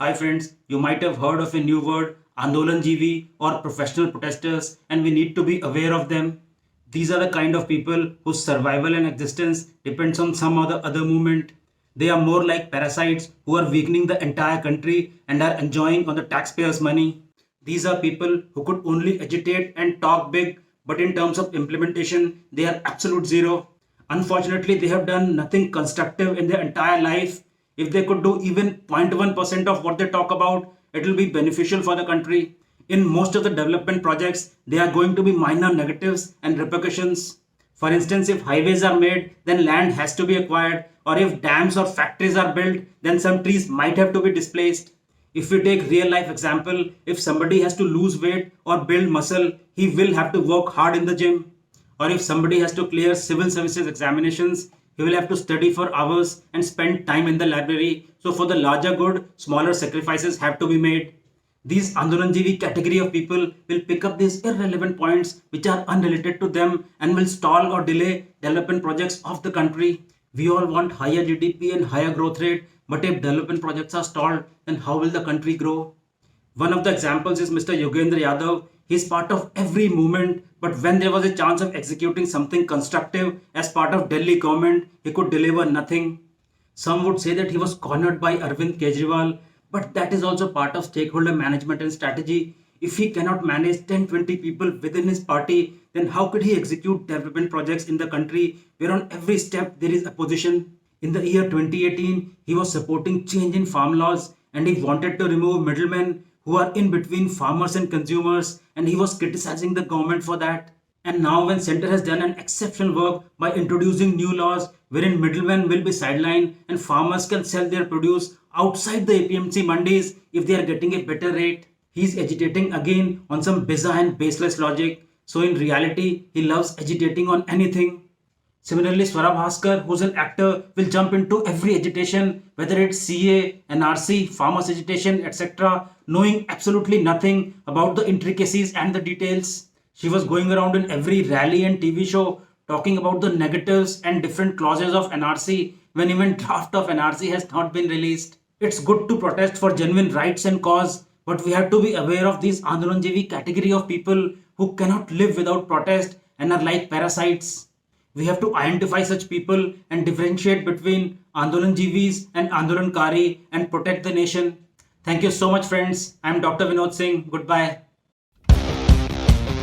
Hi friends, you might have heard of a new word, Andolanjeevi or professional protesters, and we need to be aware of them. These are the kind of people whose survival and existence depends on some other movement. They are more like parasites who are weakening the entire country and are enjoying on the taxpayers' money. These are people who could only agitate and talk big, but in terms of implementation, they are absolute zero. Unfortunately, they have done nothing constructive in their entire life. If they could do even 0.1% of what they talk about, it will be beneficial for the country. In most of the development projects, there are going to be minor negatives and repercussions. For instance, if highways are made, then land has to be acquired, or if dams or factories are built, then some trees might have to be displaced. If we take real life example, if somebody has to lose weight or build muscle, he will have to work hard in the gym. Or if somebody has to clear civil services examinations, he will have to study for hours and spend time in the library. So for the larger good, smaller sacrifices have to be made. These Andolanjeevi category of people will pick up these irrelevant points which are unrelated to them and will stall or delay development projects of the country. We all want higher GDP and higher growth rate, but if development projects are stalled, then how will the country grow? One of the examples is Mr. Yogendra Yadav. He's part of every movement, but when there was a chance of executing something constructive as part of Delhi government, he could deliver nothing. Some would say that he was cornered by Arvind Kejriwal, but that is also part of stakeholder management and strategy. If he cannot manage 10-20 people within his party, then how could he execute development projects in the country where on every step there is opposition? In the year 2018, he was supporting change in farm laws and he wanted to remove middlemen who are in between farmers and consumers, and he was criticizing the government for that. And now when Center has done an exceptional work by introducing new laws wherein middlemen will be sidelined and farmers can sell their produce outside the APMC mandis if they are getting a better rate, he is agitating again on some bizarre and baseless logic. So in reality, he loves agitating on anything. Similarly, Swara Bhaskar, who's an actor, will jump into every agitation, whether it's CA, NRC, farmers agitation, etc., knowing absolutely nothing about the intricacies and the details. She was going around in every rally and TV show talking about the negatives and different clauses of NRC when even draft of NRC has not been released. It's good to protest for genuine rights and cause, but we have to be aware of these Andolanjeevi category of people who cannot live without protest and are like parasites. We have to identify such people and differentiate between Andolanjeevis and Andolankari and protect the nation. Thank you so much, friends. I am Dr. Vinod Singh. Goodbye.